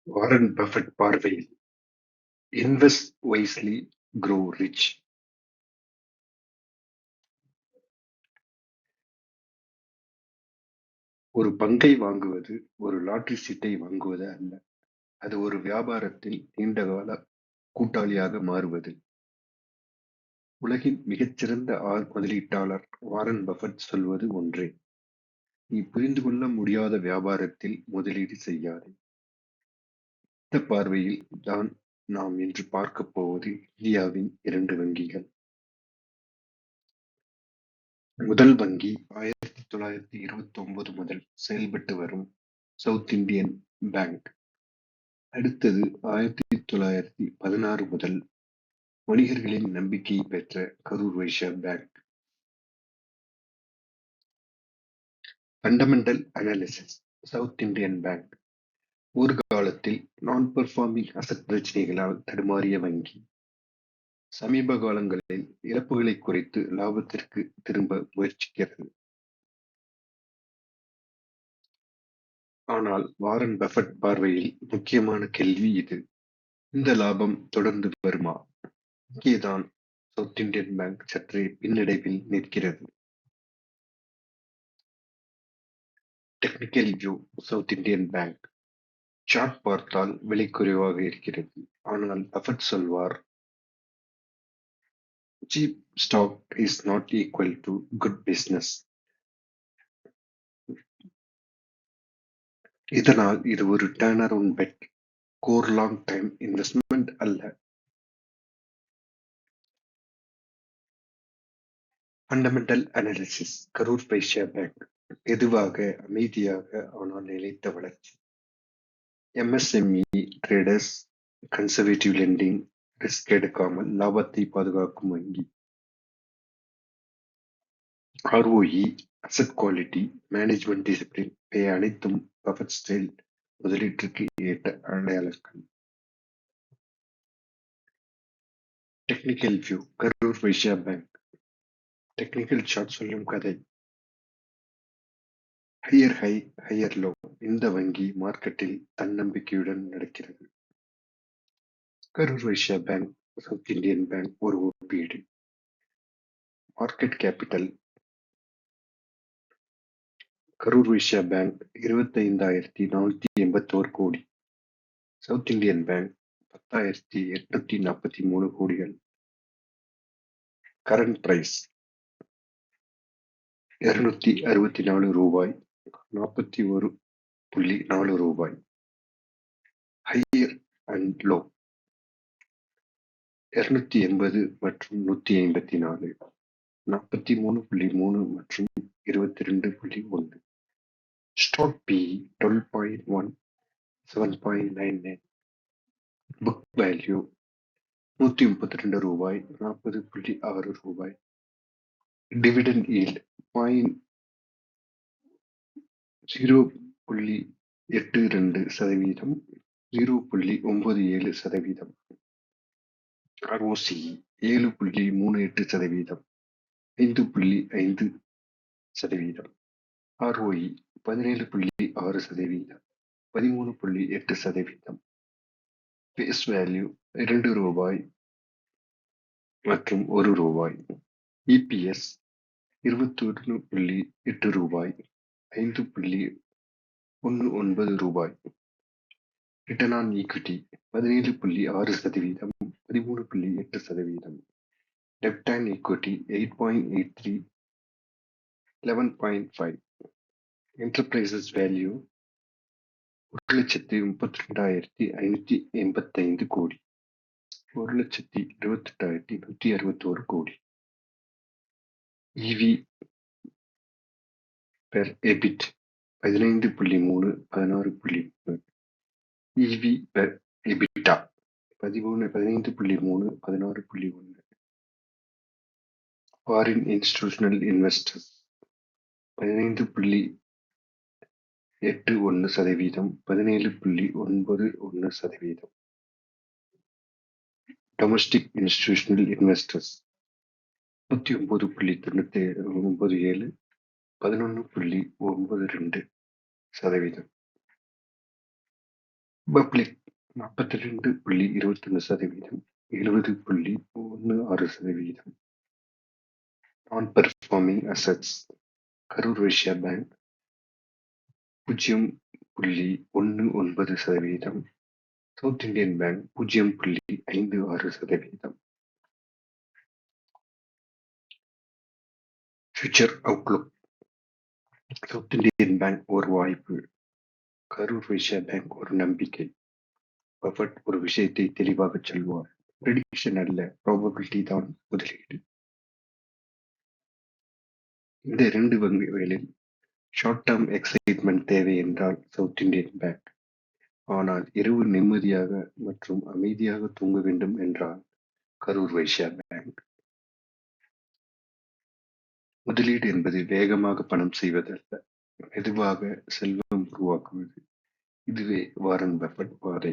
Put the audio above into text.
Warren Buffett பார்வையில் invest wisely, grow rich. ஒரு பங்கை வாங்குவது ஒரு லாட்டரி சீட்டை வாங்குவது அல்ல, அது ஒரு வியாபாரத்தில் நீண்டகால கூட்டாளியாக மாறுவது. உலகின் மிகச்சிறந்த முதலீட்டாளர் வாரன் பஃபெட் சொல்வது ஒன்றே: நீ புரிந்து கொள்ள முடியாத வியாபாரத்தில் முதலீடு செய்யாதே. இந்த பார்வையில் தான் நாம் இன்று பார்க்கப் போவது இந்தியாவின் இரண்டு வங்கிகள். முதல் வங்கி 1929 முதல் செயல்பட்டு வரும் சவுத் இந்தியன் பேங்க். அடுத்தது 1916 முதல் வணிகர்களின் நம்பிக்கையை பெற்ற Karur Vysya bank. Fundamental analysis. South Indian bank ஒரு காலத்தில் நான் பெர்ஃபார்மிங் அசெட் பிரச்சனைகளால் தடுமாறிய வங்கி. சமீப காலங்களில் இழப்புகளை குறைத்து லாபத்திற்கு திரும்ப முயற்சிக்கிறது. ஆனால் வாரன் பஃபெட் பார்வையில் முக்கியமான கேள்வி இது: இந்த லாபம் தொடர்ந்து வருமா? இங்கேதான் சவுத் இந்தியன் பேங்க் சற்றே பின்னடைவில் நிற்கிறது. Technical view. South Indian Bank chart பார்த்தால் விலை குறைவாக இருக்கிறது. ஆனால் பஃபெட் சொல்வார், cheap stock is not equal to good business. இதனால் இது ஒரு turnaround bet, core long time investment அல்ல. Fundamental analysis. Karur Vysya Bank மெதுவாக, அமைதியாக, ஆனால் நிலைத்த வளர்ச்சி. MSME traders, conservative lending, risk எடுக்காமல் லாபத்தை பாதுகாக்கும் வங்கி. ROE, asset quality, management discipline இவை அனைத்தும் பஃபெட் ஸ்டைல் முதலீட்டுக்கு ஏற்ற அடையாளங்கள். Technical view. Karur Vysya bank technical chart சொல்லும் கதை. Higher high, higher low. இந்த வங்கி மார்க்கெட்டில் தன்னம்பிக்கையுடன் நடக்கிறது. Karur Vysya bank, South Indian bank ஒரு ஒப்பீடு. Market capital. Karur Vysya bank 25,481 crore. South Indian bank 10,843 கோடிகள். Current price ₹264, 41.4 higher and low 280 மற்றும் 154, 43.3 மற்றும் 22.1. Stock PE 12.1, 7.99. Book value ₹132, 40.6. Dividend yield 0.82%, 0.97%. ROCE 7.38%, 5.5%. ROE 17.6%, 13.8%. Face value ₹2 மற்றும் ₹1. EPS ₹21.8, 5.19. Return on equity 17.6%, 13.8%. Dept and equity 8.83, 11.5. Enterprises value 1,32,585 கோடி, 1,28,161 கோடி. EV per a bit 15.3, 16.3. EV per EBITDA 15.3, 16.1. Foreign institutional investors 15.81%, 17.91%. Domestic institutional investors 39.97, 11.92%. Public 42.21%, 70.16%. நான் performing assets Karur Vysya bank 0.19%, south Indian bank 0.56%. Future Outlook south Indian bank ஒரு வாய்ப்பு, Karur Vysya bank ஒரு நம்பிக்கை. Buffet ஒரு விஷயத்தை தெளிவாகச் சொல்வார். ப்ரெடிக்ஷன் அல்ல, ப்ராபபிலிட்டி தான் முதலீடு. இந்த 2 வங்கிகளில் ஷார்ட் டேர்ம் எக்ஸைட்மெண்ட் தேவை என்றால் சவுத் இந்தியன் பேங்க். ஆனால் இரவு நிம்மதியாக மற்றும் அமைதியாக தூங்க வேண்டும் என்றால் கரூர் வைஸ்யா பேங்க். முதலீடு என்பது வேகமாக பணம் செய்வதல்ல, மெதுவாக செல்வம் உருவாக்குவது. இதுவே வாரன் பஃபட் பாதை.